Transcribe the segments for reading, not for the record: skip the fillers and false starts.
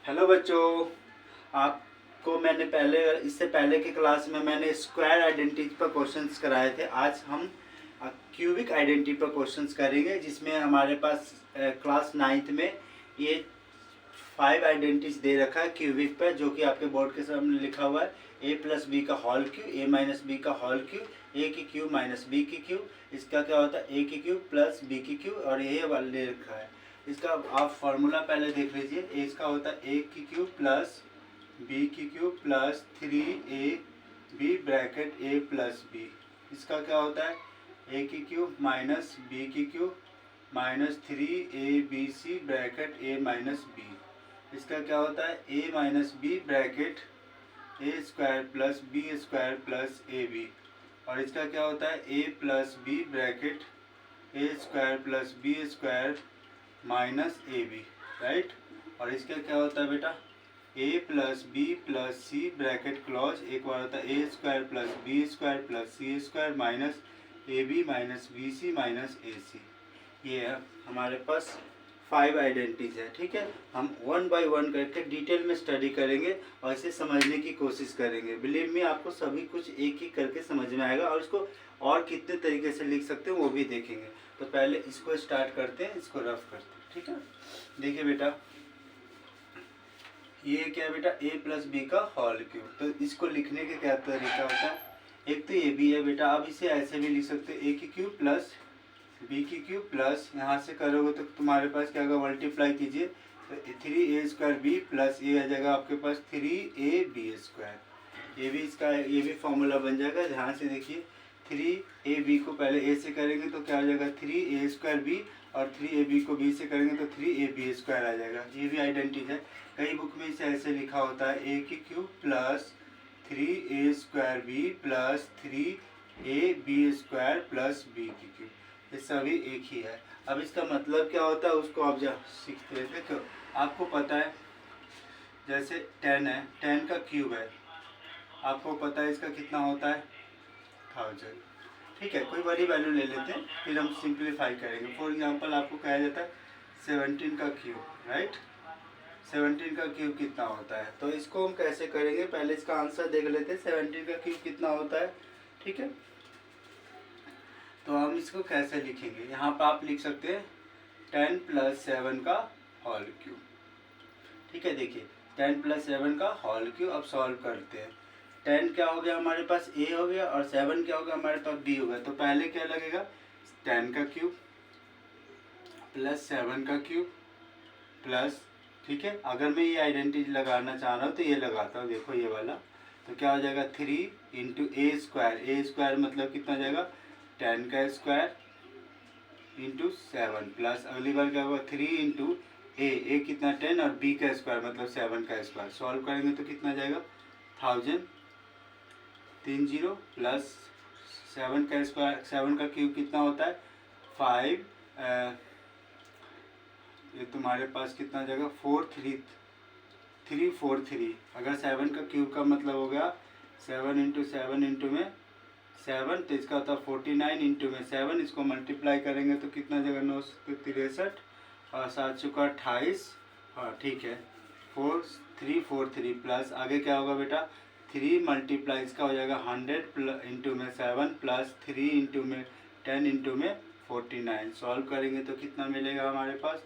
Hello बच्चों, आपको मैंने इससे पहले की क्लास में मैंने स्क्वायर आइडेंटिटी पर क्वेश्चंस कराए थे। आज हम क्यूबिक आइडेंटिटी पर क्वेश्चंस करेंगे, जिसमें हमारे पास क्लास 9th में ये 5 आइडेंटिटीज दे रखा है क्यूबिक पर, जो कि आपके बोर्ड के सामने लिखा हुआ है। a प्लस बी का whole cube, a minus B का होल क्यू, a की क्यू माइनस बी की क्यू। इसका क्या होता है, a की क्यू प्लस बी की क्यू, और ये वाला दे रखा है। इसका आप फॉर्मूला पहले देख लीजिए। ए इसका होता है a की क्यू प्लस बी की cube plus 3ab bracket a plus B. इसका क्या होता है, a की क्यू माइनस बी की cube minus 3abc bracket a minus B. इसका क्या होता है, a minus B bracket A square plus B square plus A B. और इसका क्या होता है, a plus B bracket A square plus B square minus A B, right. और इसका क्या होता है बेटा, a plus B plus C bracket close, एक बार होता है A square plus B square plus C square minus A B minus B C minus A C. ये है हमारे पास 5 आइडेंटिटीज है, ठीक है। हम 1 बाय 1 करके डिटेल में स्टडी करेंगे और इसे समझने की कोशिश करेंगे। बिलीव मी, आपको सभी कुछ एक ही करके समझ में आएगा, और इसको और कितने तरीके से लिख सकते हैं वो भी देखेंगे। तो पहले इसको स्टार्ट करते हैं, इसको रफ करते हैं, ठीक है। देखिए बेटा, ये क्या है बेटा, a प्लस बी का होल क्यूब। तो इसको लिखने के क्या तरीका होता है, एक तो ये भी है बेटा, आप इसे ऐसे भी लिख सकते हैं, a की क्यूब प्लस बी की क्यूब प्लस, यहाँ से करोगे तो तुम्हारे पास क्या होगा, मल्टीप्लाई कीजिए तो 3a² बी प्लस ये आ जाएगा आपके पास 3ab²। ये भी फॉर्मूला बन जाएगा। ध्यान से देखिए, 3ab को पहले a से करेंगे तो क्या हो जाएगा 3a² बी, और 3ab को b से करेंगे तो 3ab² आ जाएगा। ये भी आइडेंटिटी है। कई बुक में इसे ऐसे लिखा होता है, a की cube plus 3a² B plus 3ab² plus b की क्यूब। ये सभी एक ही है। अब इसका मतलब क्या होता है उसको आप जब सीखते हैं, देखो आपको पता है, जैसे 10 है, 10 का क्यूब है, आपको पता है इसका कितना होता है 1000, ठीक है। कोई बड़ी वैल्यू ले लेते हैं, फिर हम सिंप्लीफाई करेंगे। फॉर एग्जांपल आपको कहा जाता है 17 का क्यूब, राइट। 17 का क्यूब कितना होता है, तो इसको हम कैसे करेंगे, पहले इसका आंसर देख लेते हैं। 17 का क्यूब कितना होता है, ठीक है। तो हम इसको कैसे लिखेंगे, यहाँ पर आप लिख सकते हैं 10 प्लस 7 का होल क्यूब, ठीक है। देखिए 10 प्लस 7 का होल क्यूब। अब सॉल्व करते हैं। 10 क्या हो गया हमारे पास, a हो गया, और 7 क्या हो गया हमारे पास, b हो गया। तो पहले क्या लगेगा, 10 का क्यूब प्लस 7 का क्यूब प्लस, ठीक है। अगर मैं ये आइडेंटिटी लगाना चाह रहा हूँ तो ये लगाता हूँ, देखो ये वाला। तो क्या हो जाएगा 3 इंटू a² मतलब कितना हो जाएगा 10 का स्क्वायर इंटू 7 प्लस, अगली बार क्या होगा 3 इंटू ए कितना 10 और b का स्क्वायर मतलब 7 का स्क्वायर। सॉल्व करेंगे तो कितना जाएगा 1000 30 प्लस 7 का स्क्वायर, 7 का क्यूब कितना होता है 5, ये तुम्हारे पास कितना जाएगा 343। अगर 7 का क्यूब का मतलब हो गया 7 इंटू 7 इंटू में 7, तो इसका होता है 49 इंटू में 7, इसको मल्टीप्लाई करेंगे तो कितना जगह 963 और 7 चुका 28, हाँ ठीक है 4343 प्लस आगे क्या होगा बेटा 3 मल्टीप्लाई इसका हो जाएगा 100 इंटू में 7 प्लस 3 इंटू में 10 इंटू में 49। सॉल्व करेंगे तो कितना मिलेगा हमारे पास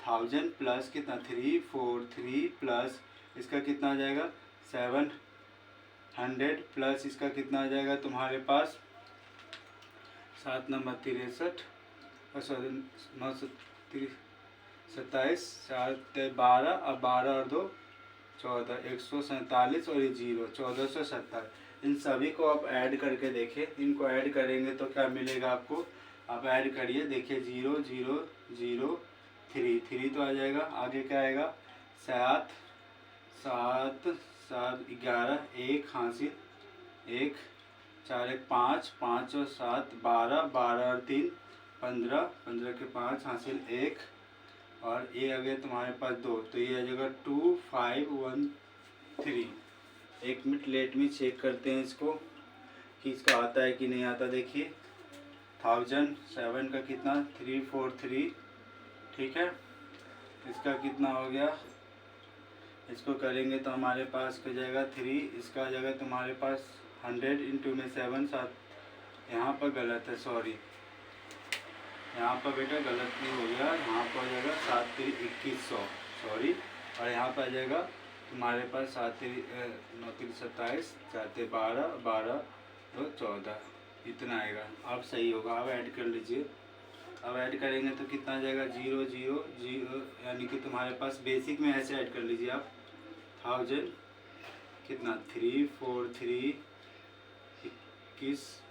1000 प्लस कितना 343 प्लस इसका कितना हो जाएगा 700 प्लस इसका कितना आ जाएगा तुम्हारे पास 7 नंबर 63 और 27 7 12, अब 12 और 2 14, 147 और ये 0 1470। इन सभी को आप ऐड करके देखिए, इनको ऐड करेंगे तो क्या मिलेगा आपको, आप ऐड करिए देखिए 0 0 0 3 तो आ जाएगा, आगे क्या आएगा 7 7 7 11 1 हासिल 1 4 1 5 5 और 7 12 12 और 3 15 15 के 5 हासिल 1 और ये आ गया तुम्हारे पास 2, तो ये आ जाएगा 2 5 1 3। एक मिनट लेट में चेक करते हैं इसको कि इसका आता है कि नहीं आता। देखिए 1007 का कितना 343, ठीक है। इसका कितना हो गया इसको करेंगे तो हमारे पास हो जाएगा 3, इसका आ जाएगा तुम्हारे पास 100 इंटू में 7, 7 यहाँ पर गलत है, सॉरी यहाँ पर बेटा गलती हो गया, यहाँ पर आ जाएगा 7 3 2100, सॉरी। और यहाँ पर आ जाएगा तुम्हारे पास 7 3 9 3 27, 4 12 12 2 14, इतना आएगा। अब सही होगा। अब ऐड कर लीजिए। अब ऐड करेंगे तो कितना आ जाएगा 0 0 0, यानी कि तुम्हारे पास बेसिक में ऐसे ऐड कर लीजिए आप 1000 कितना 3 4 3 21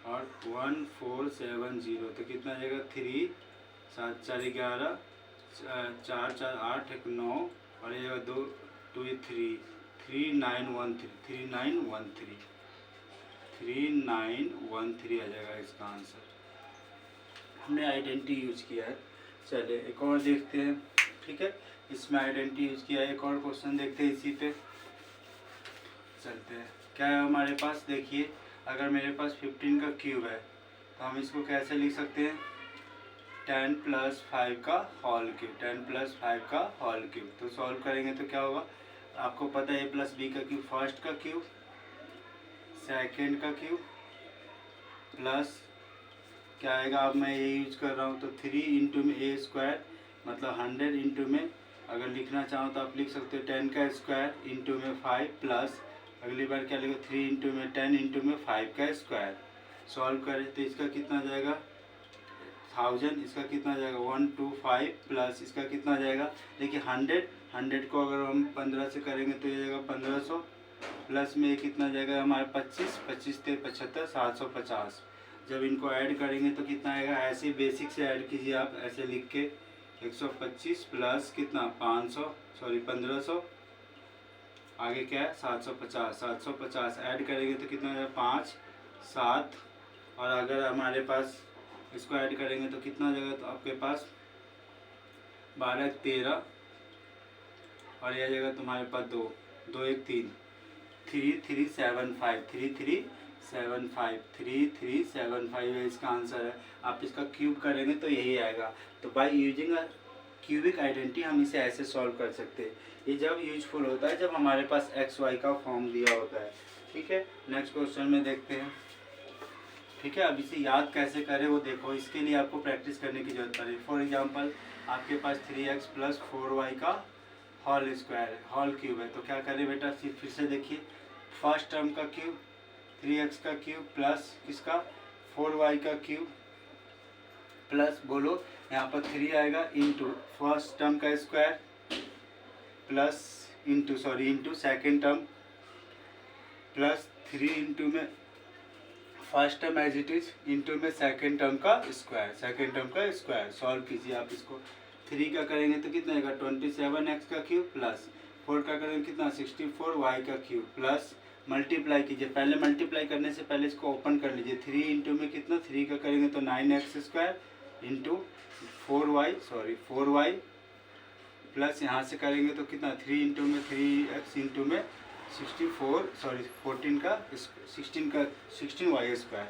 और 1470, तो कितना आ जाएगा 3 7 4 11 4 4 8 1 9 और ये 2 2 3 3913 3913 3913 आ जाएगा इसका आंसर। हमने आइडेंटिटी यूज किया है। चलिए एक और देखते हैं। ठीक है, इसमें आइडेंटिटी यूज किया है। एक और क्वेश्चन देखते हैं इसी पे। चलते हैं। क्या है हमारे पास, देखिए अगर मेरे पास 15 का क्यूब है तो हम इसको कैसे लिख सकते हैं 10 + 5 का होल क्यूब, 10 + 5 का होल क्यूब। तो सॉल्व करेंगे तो क्या होगा, आपको पता है a + b का क्यूब फर्स्ट का क्यूब, सेकंड का क्यूब प्लस क्या आएगा, अब मैं ये यूज कर रहा हूँ तो 3 इंटू में a² मतलब 100 इंटू में, अगर लिखना चाहो तो आप लिख सकते हो 10 का स्क्वायर इंटू में 5 प्लस अगली बार क्या लिखो 3 इंटू में 10 इंटू में 5 का स्क्वायर। सॉल्व करें तो इसका कितना जाएगा 1000, इसका कितना जाएगा 125 प्लस इसका कितना जाएगा, देखिए 100 को अगर हम 15 से करेंगे तो ये जाएगा 1500 प्लस में कितना जाएगा हमारे 25 25 से 75 750। जब इनको ऐड करेंगे तो कितना आएगा, ऐसे बेसिक से ऐड कीजिए आप, ऐसे लिख के 125 प्लस कितना 1500 आगे क्या है 750 ऐड करेंगे तो कितना जाएगा 5 7, और अगर हमारे पास इसको ऐड करेंगे तो कितना जाएगा, तो आपके पास 12 13 और यह जाएगा तुम्हारे पास 2 2 1 3 3375 3375 है इसका आंसर है। आप इसका क्यूब करेंगे तो यही आएगा। तो by using a cubic identity हम इसे ऐसे सॉल्व कर सकते हैं। ये जब यूजफुल होता है जब हमारे पास एक्स वाई का फॉर्म दिया होता है। ठीक है, नेक्स्ट क्वेश्चन में देखते हैं। ठीक है, अब इसे याद कैसे करें वो देखो, इसके लिए आपको प्रैक्टिस करने की जरूरत पड़ेगी। फॉर एग्जांपल आपके पास 3x + 4y का होल स्क्वायर है, होल क्यूब है, तो क्या करें बेटा, फिर से देखिए फर्स्ट टर्म का क्यूब 3x का क्यूब प्लस किसका 4y का क्यूब प्लस बोलो यहाँ पर 3 आएगा इंटू फर्स्ट टर्म का square plus into second term plus 3 into में first term as it is into में सेकेंड टर्म का स्क्वायर। सॉल्व कीजिए आप इसको। 3 का करेंगे तो कितना आएगा 27x का क्यूब प्लस 4 का करेंगे कितना 64y का क्यूब प्लस मल्टीप्लाई कीजिए। पहले मल्टीप्लाई करने से पहले इसको ओपन कर लीजिए। 3 इंटू में कितना 3 का करेंगे तो 9x² इंटू 4y प्लस यहाँ से करेंगे तो कितना 3 इंटू में 3x इंटू में 16y²।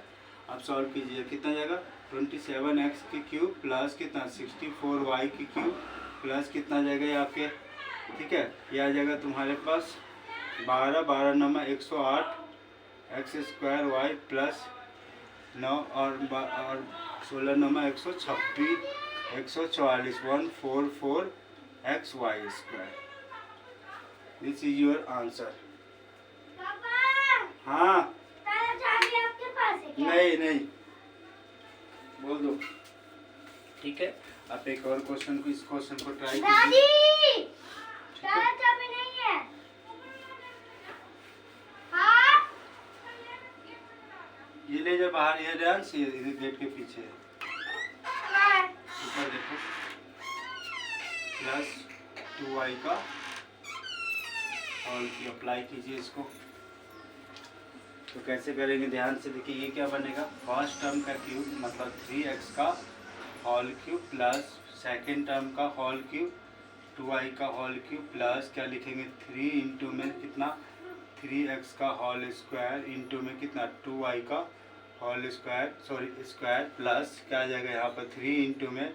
अब सॉल्व कीजिए कितना जाएगा 27x की क्यूब प्लस कितना 64y की क्यूब प्लस कितना जाएगा ये आपके, ठीक है, ये आ जाएगा तुम्हारे पास 12 नमा 108 x² y प्लस 9 और 16 नमा 126 144 144 xy²। This is your answer. हाँ आपके पास है क्या? नहीं बोल दो। ठीक है, आप एक और क्वेश्चन को, इस क्वेश्चन को ट्राई कीजिए। दादी ताला चाबी नहीं है। हाँ ये ले जा बाहर, ये डांस ये गेट के पीछे है। ऊपर देखो प्लस 2y का और अप्लाई कीजिए इसको। तो कैसे करेंगे ध्यान से देखिए, ये क्या बनेगा फर्स्ट टर्म का क्यूब मतलब 3x का whole cube plus second term का होल क्यूब 2y का होल क्यूब प्लस क्या लिखेंगे 3 इंटू में कितना 3x का होल स्क्वायर इंटू में कितना 2y का होल स्क्वायर प्लस क्या आ जाएगा यहाँ पर 3 इंटू में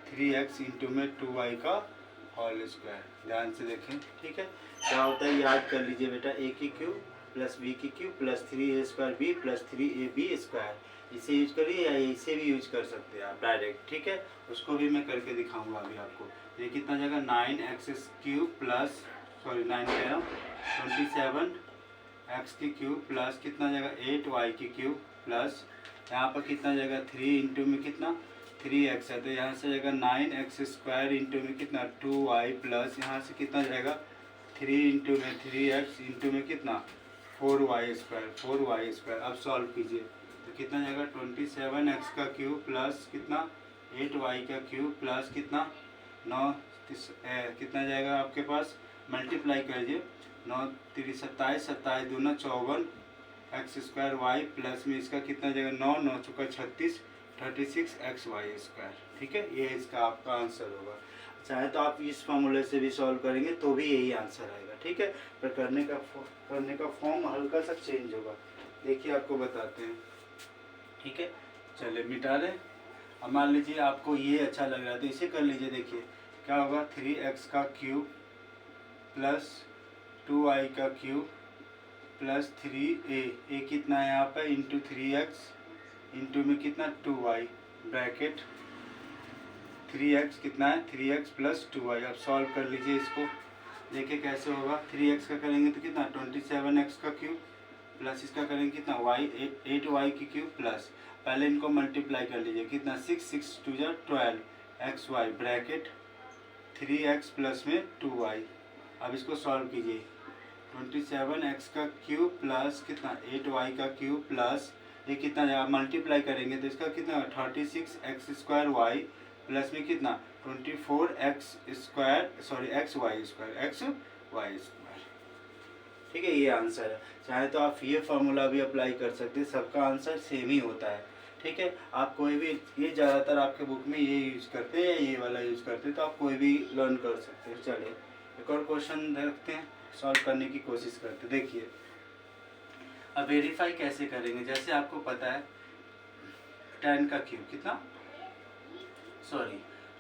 3x इंटू में 2y का होल स्क्वायर। ध्यान से देखें, ठीक है। क्या होता है याद कर लीजिए बेटा, ए की क्यूब प्लस बी की cube plus 3a² B plus 3ab square. इसे यूज करिए या इसे भी यूज कर सकते हैं आप डायरेक्ट, ठीक है। उसको भी मैं करके दिखाऊंगा अभी आपको। ये कितना जाएगा 9x³ प्लस 9 कह रहा हूँ 27x की क्यूब प्लस कितना जाएगा 8y की क्यूब प्लस यहाँ पर कितना जाएगा 3 इंटू में कितना 3x है, तो यहाँ से जाएगा 9x² इंटू में कितना 2y प्लस यहाँ से कितना जाएगा 3 इंटू में 3x इंटू में कितना 4y²। अब सॉल्व कीजिए तो कितना जाएगा 27x का क्यूब प्लस कितना 8y का क्यूब प्लस कितना 9 कितना जाएगा आपके पास, मल्टीप्लाई कीजिए 9 3 27, 27 दूना 54 x² प्लस में इसका कितना जाएगा 9 9 चौका 36 36xy²। ठीक है, ये इसका आपका आंसर होगा। चाहे तो आप इस फॉर्मूले से भी सॉल्व करेंगे तो भी यही आंसर आएगा, ठीक है। पर करने का फॉर्म हल्का सा चेंज होगा, देखिए आपको बताते हैं, ठीक है। चलिए मिटा लें। अब मान लीजिए आपको ये अच्छा लग रहा है तो इसे कर लीजिए। देखिए क्या होगा 3x का क्यूब प्लस 2y का क्यूब प्लस 3a कितना है यहाँ पर इंटू 3x इंटू में कितना 2y ब्रैकेट 3x कितना है 3x प्लस 2y। अब सॉल्व कर लीजिए इसको, देखिए कैसे होगा। 3x का करेंगे तो कितना 27x का क्यूब प्लस इसका करेंगे कितना y 8y की क्यूब प्लस पहले इनको मल्टीप्लाई कर लीजिए कितना 6 6 2 12 xy ब्रैकेट 3x प्लस में 2y। अब इसको सॉल्व कीजिए 27x का क्यूब प्लस कितना 8y का क्यूब प्लस ये कितना जाएगा मल्टीप्लाई करेंगे तो इसका कितना 36x² y प्लस में कितना 24xy²। ठीक है, ये आंसर है। चाहे तो आप ये फार्मूला भी अप्लाई कर सकते हैं, सबका आंसर सेम ही होता है, ठीक है। आप कोई भी, ये ज़्यादातर आपके बुक में ये यूज़ करते हैं या ये वाला यूज़ करते हैं, तो आप कोई भी लर्न कर सकते हैं। चलिए एक और क्वेश्चन देखते हैं, सॉल्व करने की कोशिश करते हैं। देखिए अब वेरीफाई कैसे करेंगे, जैसे आपको पता है 10 का क्यूब कितना,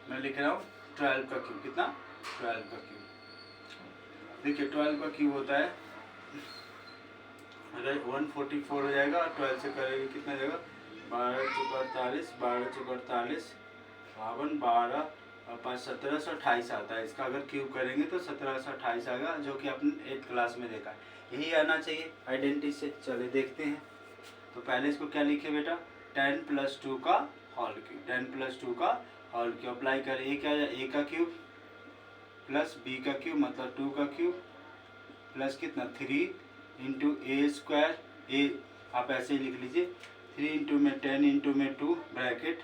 मैं लिख रहा हूँ 12 का क्यूब कितना 12 का क्यूब। देखिए 12 का क्यूब होता है अगर 144 हो जाएगा और 12 से करेंगे कितना जाएगा 12 चौका 48 12 चौका 48 52 12 और 5 1728 आता है। इसका अगर क्यूब करेंगे तो 1728 आएगा, जो कि आपने 8th क्लास में देखा है। यही आना चाहिए आइडेंटिटी से। चले देखते हैं। तो पहले इसको क्या लिखे बेटा 10 + 2 का होल क्यूब, 10 + 2 का होल क्यूब अप्लाई करें। ये क्या है a का क्यूब प्लस b का क्यूब मतलब 2 का क्यूब प्लस कितना 3 इंटू a²। ए आप ऐसे ही लिख लीजिए 3 इंटू में 10 इंटू में 2 ब्रैकेट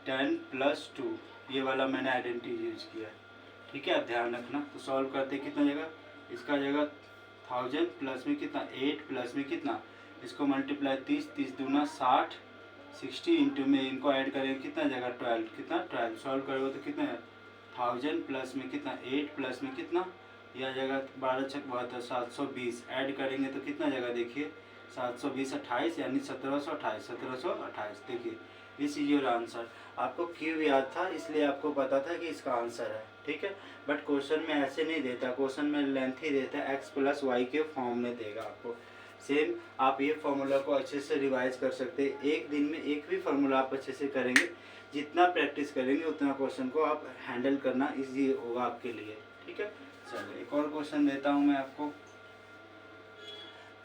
10 + 2। ये वाला मैंने आइडेंटिटी यूज किया है, ठीक है। आप ध्यान रखना। तो सॉल्व करते कितना जाएगा, इसका जाएगा 1000 प्लस में कितना 8 प्लस में कितना इसको मल्टीप्लाई 30 30 दूना 60 60 इंटू में इनको ऐड करेंगे कितना जाएगा 12 कितना 12। सॉल्व करोगे तो कितना है 1000 प्लस में कितना 8 प्लस में कितना यह आ जाएगा 12 छक 72 720 ऐड करेंगे तो कितना जाएगा देखिए 720 28 यानी 1728। देखिए दिस इज योर आंसर। आपको क्यों याद था, इसलिए आपको पता था कि इसका आंसर है, ठीक है। बट क्वेश्चन में ऐसे नहीं देता, क्वेश्चन में लेंथ ही देता है, x + y के फॉर्म में देगा आपको। सेम आप ये फार्मूला को अच्छे से रिवाइज कर सकते हैं। एक दिन में एक भी फार्मूला आप अच्छे से करेंगे, जितना प्रैक्टिस करेंगे उतना क्वेश्चन को आप हैंडल करना ईजी होगा आपके लिए, ठीक है। चलिए एक और क्वेश्चन देता हूँ मैं आपको,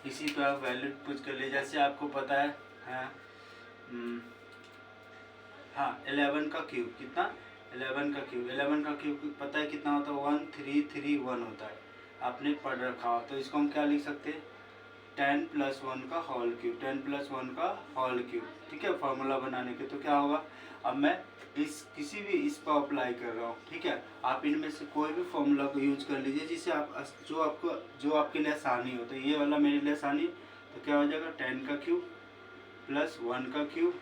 इसी पे आप वैल्यू पुट कर लीजिए। जैसे आपको पता है हाँ 11 का क्यूब कितना 11 का क्यूब पता है कितना होता है 1331 होता है, आपने पढ़ रखा हो। तो इसको हम क्या लिख सकते हैं 10 + 1 का होल क्यूब, 10 + 1 का होल क्यूब, ठीक है। फार्मूला बनाने के तो क्या होगा, अब मैं किसी भी इस पर अप्लाई कर रहा हूँ, ठीक है। आप इनमें से कोई भी फार्मूला को यूज कर लीजिए जिससे आप जो आपके लिए आसानी हो। तो ये वाला मेरे लिए आसानी है, तो क्या हो जाएगा 10 का क्यूब प्लस 1 का क्यूब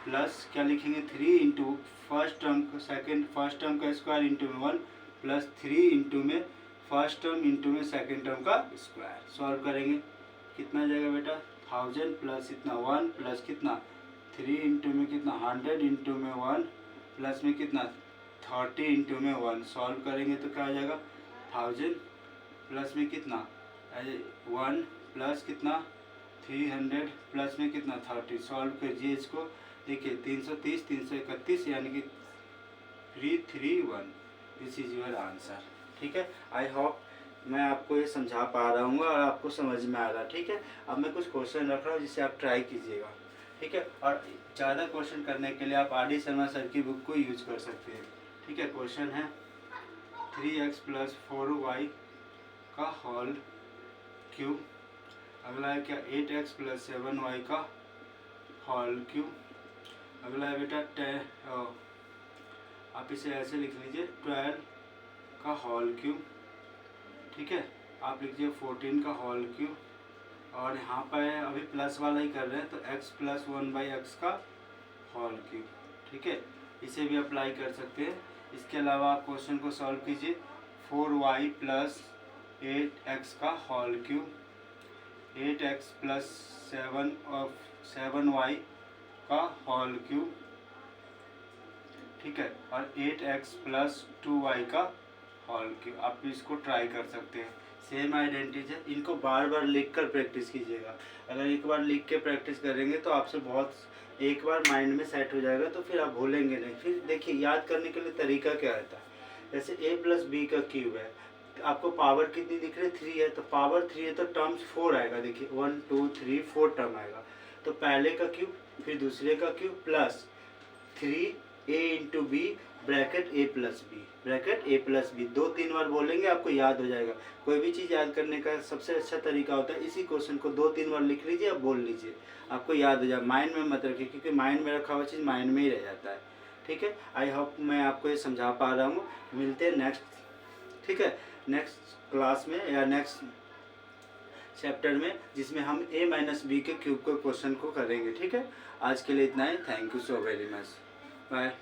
प्लस क्या लिखेंगे 3 इंटू फर्स्ट टर्म का स्क्वायर इंटू में 1 प्लस 3 इंटू में फर्स्ट टर्म इंटू में सेकेंड टर्म का स्क्वायर। सॉल्व करेंगे कितना जाएगा बेटा 1000 प्लस इतना 1 प्लस कितना 3 इंटू में कितना 100 इंटू में 1 प्लस में कितना 30 इंटू में 1 सॉल्व करेंगे तो क्या हो जाएगा 1000 प्लस में कितना 1 प्लस कितना 300 प्लस में कितना 30 सॉल्व कीजिए इसको। देखिए 330 331 यानी कि 331 दिस इज योर आंसर। ठीक है, आई होप मैं आपको ये समझा पा रहा हूँ और आपको समझ में आ रहा है। ठीक है, अब मैं कुछ क्वेश्चन रख रहा हूँ जिसे आप ट्राई कीजिएगा। ठीक है, और ज़्यादा क्वेश्चन करने के लिए आप आर.डी. शर्मा सर की बुक को यूज कर सकते हैं। ठीक है, क्वेश्चन है 3x प्लस 4y का होल क्यूब। अगला है क्या 8x प्लस 7y का होल क्यूब। अगला है बेटा आप इसे ऐसे लिख लीजिए 12 का होल क्यूब। ठीक है, आप लिखिए 14 का होल क्यूब। और यहाँ पर अभी प्लस वाला ही कर रहे हैं तो x प्लस 1/x का होल क्यूब। ठीक है, इसे भी अप्लाई कर सकते हैं। इसके अलावा आप क्वेश्चन को सॉल्व कीजिए 4y प्लस 8x का whole cube, 8x plus 7y का होल क्यूब। ठीक है, और 8x प्लस 2y का होल क्यूब। आप इसको ट्राई कर सकते हैं, सेम आइडेंटिटी है। इनको बार बार लिख कर प्रैक्टिस कीजिएगा। अगर एक बार लिख के प्रैक्टिस करेंगे तो आपसे बहुत एक बार माइंड में सेट हो जाएगा तो फिर आप भूलेंगे नहीं। फिर देखिए याद करने के लिए तरीका क्या रहता है, जैसे a प्लस बी का क्यूब है, आपको पावर कितनी दिख रही है 3 है, तो पावर 3 है तो टर्म्स 4 आएगा। देखिए 1 2 3 4 टर्म आएगा। तो पहले का क्यूब फिर दूसरे का cube plus 3a into B bracket a plus B 2-3 बार बोलेंगे आपको याद हो जाएगा। कोई भी चीज़ याद करने का सबसे अच्छा तरीका होता है इसी क्वेश्चन को 2-3 बार लिख लीजिए, आप बोल लीजिए, आपको याद हो जाए। माइंड में मत रखिए क्योंकि माइंड में रखा हुआ चीज़ माइंड में ही रह जाता है। ठीक है, आई होप मैं आपको ये समझा पा रहा हूँ। मिलते हैं नेक्स्ट, ठीक है, नेक्स्ट क्लास में या नेक्स्ट चैप्टर में, जिसमें हम a माइनस बी के क्यूब के क्वेश्चन को करेंगे। ठीक है, आज के लिए इतना ही। Thank you so very much, bye.